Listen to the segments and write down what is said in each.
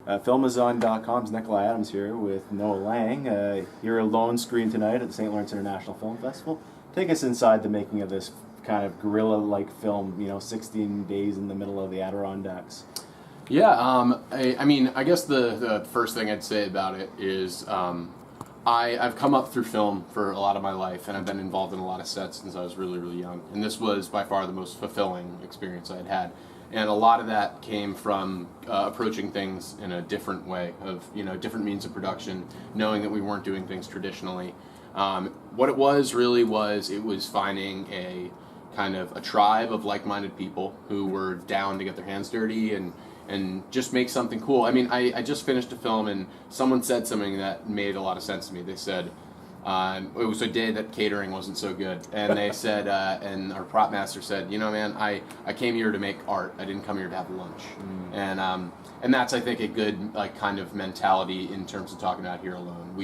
Filmazon.com's Nikolai Adams here with Noah Lang. You're a lone screen tonight at the St. Lawrence International Film Festival. Take us inside the making of this kind of guerrilla-like film, 16 days in the middle of the Adirondacks. Yeah, I guess the first thing I'd say about it is I've come up through film for a lot of my life, and I've been involved in a lot of sets since I was really, really young. And this was by far the most fulfilling experience I had had. And a lot of that came from approaching things in a different way, of different means of production, knowing that we weren't doing things traditionally. What it was really was finding a kind of a tribe of like-minded people who were down to get their hands dirty and just make something cool. I mean, I just finished a film and someone said something that made a lot of sense to me. They said, it was a day that catering wasn't so good, and they said, and our prop master said, man, I came here to make art. I didn't come here to have lunch. And that's, I think, a good kind of mentality in terms of talking about Here Alone.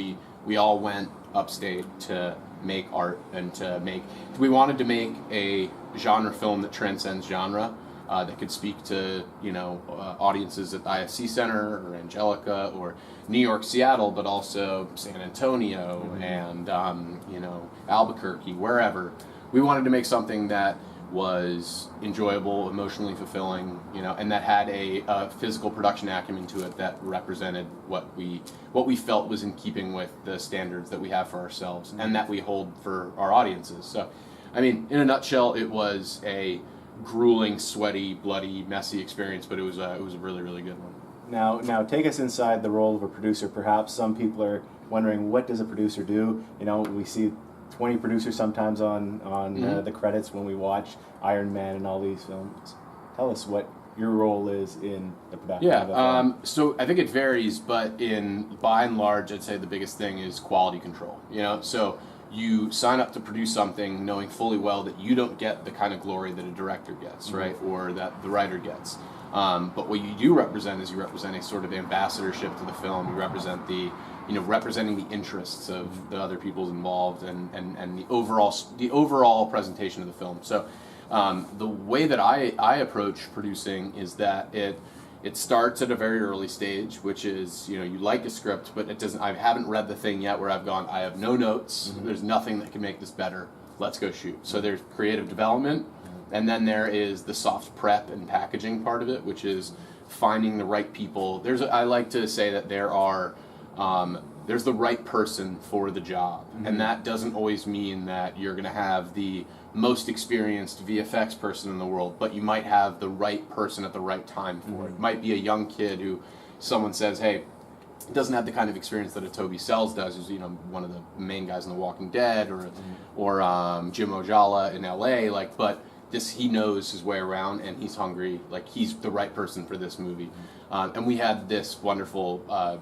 We all went upstate to make art and we wanted to make a genre film that transcends genre. That could speak to audiences at the IFC Center or Angelica or New York, Seattle, but also San Antonio and Albuquerque, wherever. We wanted to make something that was enjoyable, emotionally fulfilling, and that had a physical production acumen to it that represented what we felt was in keeping with the standards that we have for ourselves and that we hold for our audiences. So, I mean, in a nutshell, it was a grueling, sweaty, bloody, messy experience, but it was a really, really good one. Now, take us inside the role of a producer. Perhaps some people are wondering, what does a producer do? We see 20 producers sometimes on the credits when we watch Iron Man and all these films. Tell us what your role is in the production of a film. So I think it varies, but by and large, I'd say the biggest thing is quality control. So you sign up to produce something knowing fully well that you don't get the kind of glory that a director gets, right, or that the writer gets. But what you do represent is you represent a sort of ambassadorship to the film. You represent representing the interests of the other people involved and the overall presentation of the film. So the way that I approach producing is that it starts at a very early stage, which is, you like a script, but it doesn't. I haven't read the thing yet where I've gone, I have no notes. There's nothing that can make this better. Let's go shoot. So there's creative development, and then there is the soft prep and packaging part of it, which is finding the right people. I like to say that there's the right person for the job, and that doesn't always mean that you're going to have the most experienced VFX person in the world, but you might have the right person at the right time for it. It might be a young kid who someone says, hey, doesn't have the kind of experience that a Toby Sells does, who's one of the main guys in The Walking Dead, or Jim Ojala in LA, but he knows his way around and he's hungry, he's the right person for this movie. And we had this wonderful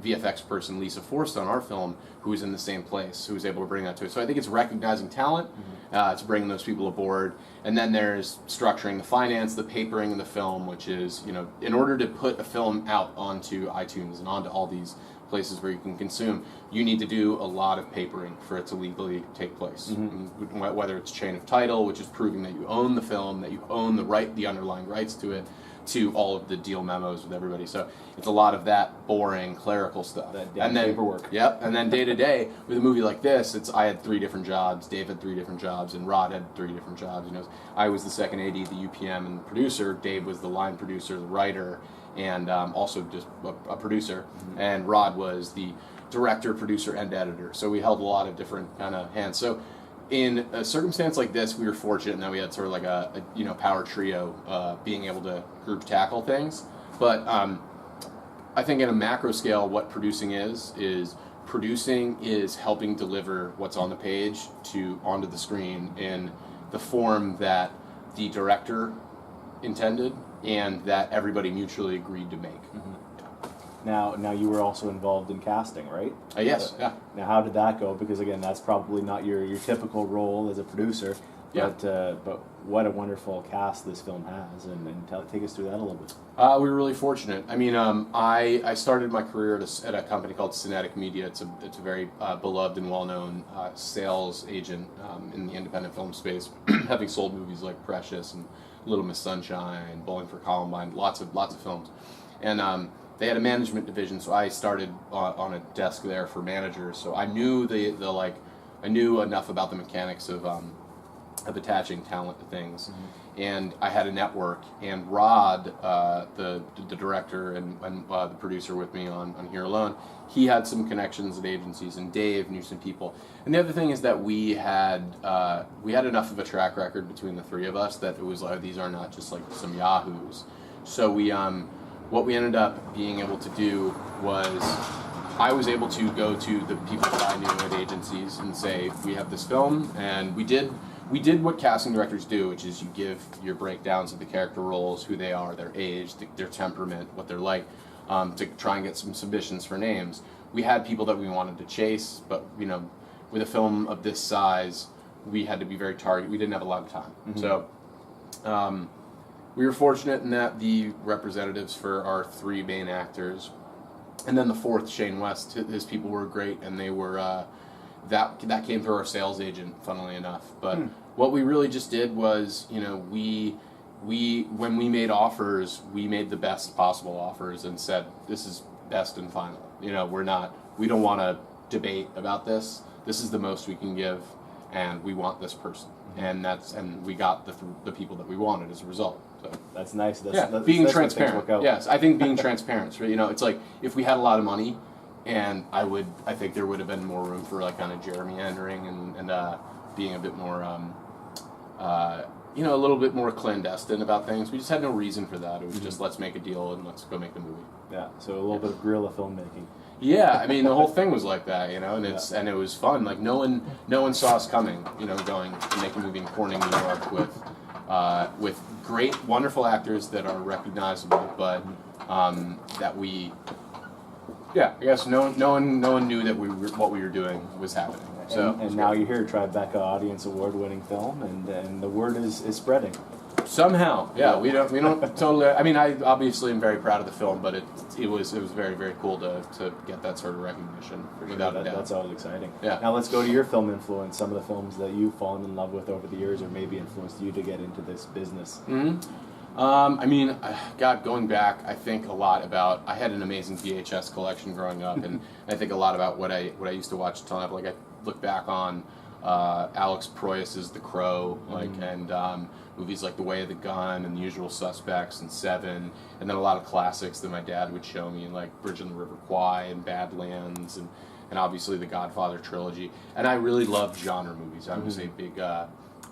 VFX person, Lisa Forst, on our film, who was in the same place, who was able to bring that to it. So I think it's recognizing talent, it's bringing those people aboard, and then there's structuring the finance, the papering of the film, which is, in order to put a film out onto iTunes and onto all these places where you can consume, you need to do a lot of papering for it to legally take place. Whether it's chain of title, which is proving that you own the film, that you own the underlying rights to it, to all of the deal memos with everybody. So it's a lot of that boring clerical stuff. And then paperwork. Yep. And then day to day with a movie like this, I had 3 different jobs, Dave had 3 different jobs, and Rod had 3 different jobs. I was the second AD, the UPM, and the producer. Dave was the line producer, the writer, and also just a producer. And Rod was the director, producer, and editor. So we held a lot of different kind of hands. So in a circumstance like this, we were fortunate in that we had sort of like a power trio being able to group tackle things. But I think in a macro scale, what producing is helping deliver what's on the page onto the screen in the form that the director intended and that everybody mutually agreed to make. Now you were also involved in casting, right? Yes. Yeah. Now, how did that go? Because again, that's probably not your typical role as a producer. But what a wonderful cast this film has, and take us through that a little bit. We were really fortunate. I mean, I started my career at a company called Cinetic Media. It's a very beloved and well-known sales agent in the independent film space, having sold movies like Precious and Little Miss Sunshine, Bowling for Columbine, lots of films. And they had a management division, so I started on a desk there for managers. So I knew I knew enough about the mechanics of attaching talent to things, and I had a network. And Rod, the director and the producer with me on Here Alone, he had some connections at agencies, and Dave knew some people. And the other thing is that we had enough of a track record between the three of us that it was like, these are not just like some yahoos. So what we ended up being able to do was, I was able to go to the people that I knew at agencies and say, we have this film, and we did what casting directors do, which is you give your breakdowns of the character roles, who they are, their age, their temperament, what they're like, to try and get some submissions for names. We had people that we wanted to chase, but with a film of this size, we had to be very targeted. We didn't have a lot of time. So we were fortunate in that the representatives for our three main actors, and then the fourth, Shane West, his people were great, and they were that came through our sales agent, funnily enough. But what we really just did was, we when we made offers, we made the best possible offers and said, this is best and final. We don't want to debate about this. This is the most we can give, and we want this person. And we got the people that we wanted as a result. So that's nice. Being transparent. Yes, I think being transparent. Right? It's like if we had a lot of money, and I think there would have been more room for like kind of gerrymandering and being a bit more, a little bit more clandestine about things. We just had no reason for that. It was just, let's make a deal and let's go make the movie. Yeah. So a little bit of guerrilla filmmaking. Yeah, I mean the whole thing was like that, and and it was fun. Like no one saw us coming, going to make a movie in Corning, New York, with great, wonderful actors that are recognizable, but that we, I guess no one knew that what we were doing was happening. So and now you're here, Tribeca Audience Award-winning film, and the word is spreading. Somehow, yeah. We don't totally. I mean, I obviously am very proud of the film, but it was very, very cool to get that sort of recognition. Without a doubt, that's always exciting. Yeah. Now let's go to your film influence. Some of the films that you've fallen in love with over the years, or maybe influenced you to get into this business. I mean, God, going back, I think a lot about. I had an amazing VHS collection growing up, and I think a lot about what I used to watch a ton of. Like I look back on Alex Proyas's The Crow, and movies like The Way of the Gun and The Usual Suspects and Seven, and then a lot of classics that my dad would show me, like Bridge on the River Kwai and Badlands, and obviously the Godfather trilogy. And I really loved genre movies. I was a big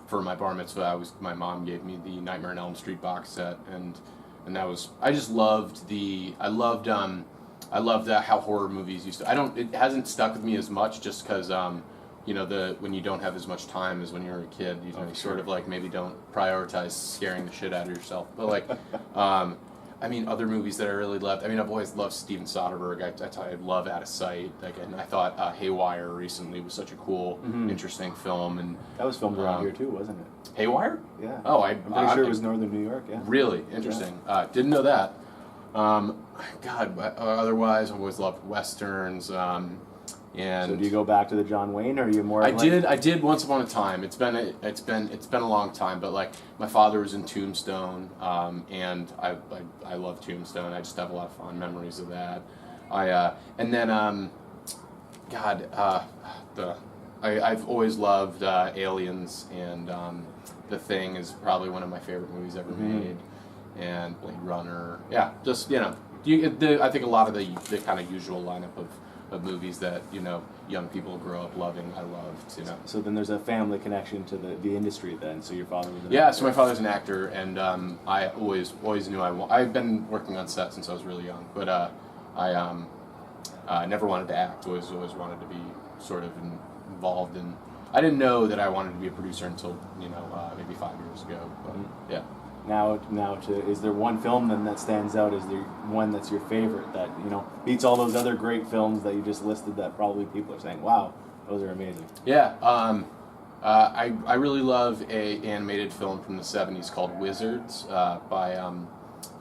for my bar mitzvah. My mom gave me the Nightmare on Elm Street box set, and that was. I just loved how horror movies used to. It hasn't stuck with me as much just because when you don't have as much time as when you're a kid, you sort of like maybe don't prioritize scaring the shit out of yourself. But like, I mean, other movies that I really loved. I mean, I've always loved Steven Soderbergh. I love Out of Sight. Like, and I thought Haywire recently was such a cool, interesting film. And that was filmed around here too, wasn't it? Haywire? Yeah. Oh, I'm pretty sure it was Northern New York. Yeah. Really interesting. Yeah. Didn't know that. God. Otherwise, I always loved westerns. And so do you go back to the John Wayne, or are you more? I did once upon a time. It's been a long time, but like my father was in Tombstone, and I love Tombstone. I just have a lot of fond memories of that. I've always loved Aliens, and The Thing is probably one of my favorite movies ever made, and Blade Runner. Yeah, just I think a lot of the kind of usual lineup of movies that young people grow up loving. I loved. So then there's a family connection to the industry then. So your father was an actor. So my father's an actor, and I always knew I've been working on set since I was really young, but I never wanted to act. Always wanted to be sort of involved in. I didn't know that I wanted to be a producer until maybe 5 years ago. But yeah. Now, is there one film then that stands out? Is there one that's your favorite that beats all those other great films that you just listed that probably people are saying, "Wow, those are amazing"? Yeah, I really love a animated film from the '70s called Wizards by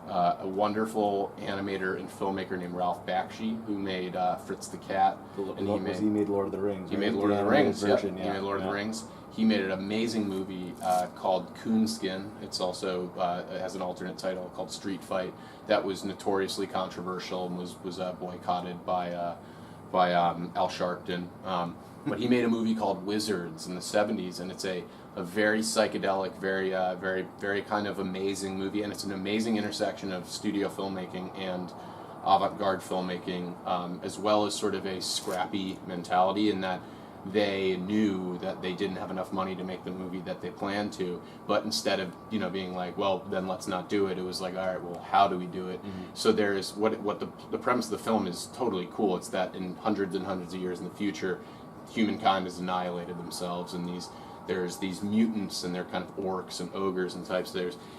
a wonderful animator and filmmaker named Ralph Bakshi, who made Fritz the Cat. He made Lord of the Rings. He made Lord of the Rings. He made Lord of the Rings. he made an amazing movie called Coonskin. It's also it has an alternate title called Street Fight that was notoriously controversial and was boycotted by Al Sharpton. But he made a movie called Wizards in the 70s, and it's a very psychedelic, very kind of amazing movie, and it's an amazing intersection of studio filmmaking and avant-garde filmmaking, as well as sort of a scrappy mentality in that they knew that they didn't have enough money to make the movie that they planned to, but instead of being like, well, then let's not do it, it was like, all right, well, how do we do it? Mm-hmm. So there's what the premise of the film is totally cool. It's that in hundreds and hundreds of years in the future, humankind has annihilated themselves, and there's these mutants, and they're kind of orcs and ogres and types.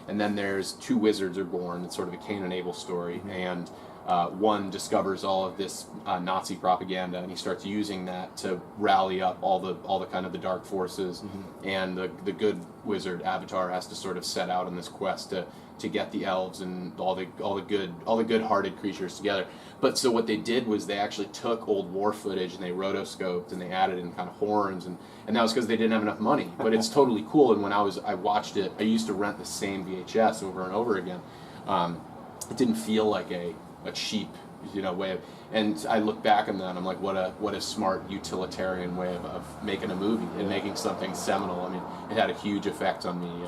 And then there's two wizards are born. It's sort of a Cain and Abel story, mm-hmm. and one discovers all of this Nazi propaganda, and he starts using that to rally up all the kind of the dark forces, mm-hmm. and the good wizard Avatar has to sort of set out on this quest to get the elves and all the good-hearted creatures together. But so what they did was they actually took old war footage and they rotoscoped and they added in kind of horns, and that was because they didn't have enough money. But it's totally cool. And when I watched it, I used to rent the same VHS over and over again. It didn't feel like a cheap, way of, and I look back on that and I'm like, what a smart utilitarian way of making a movie and making something seminal. I mean, it had a huge effect on me,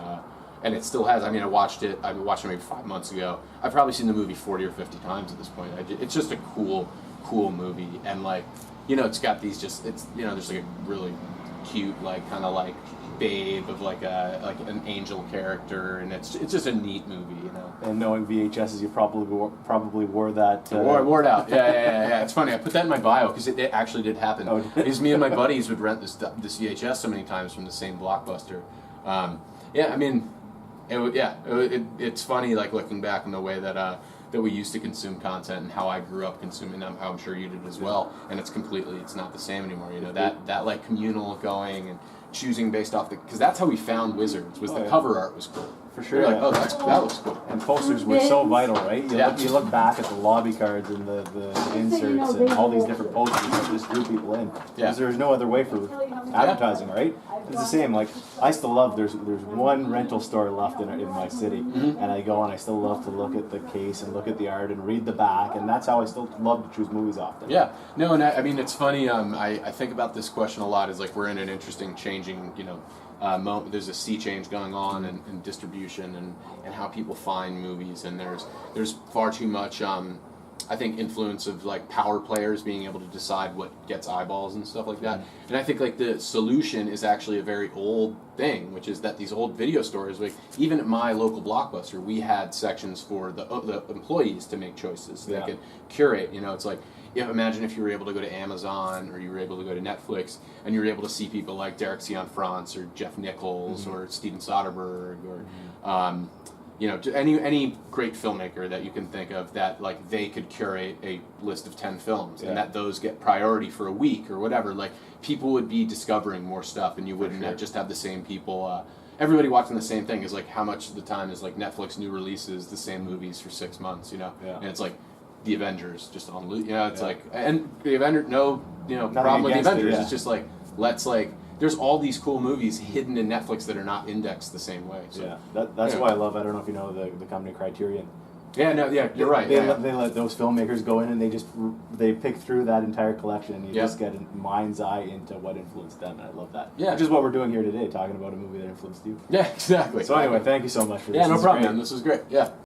and it still has. I mean, I watched it maybe 5 months ago. I've probably seen the movie 40 or 50 times at this point. It's just a cool movie, and it's got these there's like a really cute, kind of babe of like an angel character, and it's just a neat movie, And knowing VHSs, you probably wore that. Wore it out. Yeah. It's funny. I put that in my bio because it actually did happen. Oh, because me and my buddies would rent this VHS so many times from the same Blockbuster. It's funny looking back on the way that we used to consume content and how I grew up consuming them, how I'm sure you did as well, and it's not the same anymore. That communal going and choosing based off because that's how we found Wizards. Was the cover art was cool. For sure. You're like, that looks cool. And posters were so vital, right? You look back at the lobby cards and the inserts and all these different posters that just drew people in. Because there's no other way for advertising, right? It's the same. I still love, there's one rental store left in my city, mm-hmm. and I go and I still love to look at the case and look at the art and read the back, and that's how I still love to choose movies often. Yeah. No, and I mean, it's funny, I think about this question a lot, is we're in an interesting changing, moment. There's a sea change going on in distribution and how people find movies, and there's far too much I think influence of power players being able to decide what gets eyeballs and stuff like that. Mm-hmm. And I think the solution is actually a very old thing, which is that these old video stores, even at my local Blockbuster, we had sections for the employees to make choices. They could curate. It's imagine if you were able to go to Amazon or you were able to go to Netflix and you were able to see people like Derek Cianfrance or Jeff Nichols, mm-hmm. or Steven Soderbergh or any great filmmaker that you can think of that they could curate a list of 10 films and that those get priority for a week or whatever. People would be discovering more stuff, and you wouldn't just have the same people. Everybody watching the same thing is how much of the time is Netflix new releases the same movies for 6 months, and it's the Avengers just on loop. And the Avenger, problem with the Avengers. It's just let's there's all these cool movies hidden in Netflix that are not indexed the same way. So, that's why I love. I don't know if you know the company Criterion. You're right. They let those filmmakers go in and they pick through that entire collection, and you just get a mind's eye into what influenced them, and I love that. Yeah, which is what we're doing here today, talking about a movie that influenced you. Yeah, exactly. So anyway, thank you so much for this. Yeah, no problem, man. This was great. Yeah.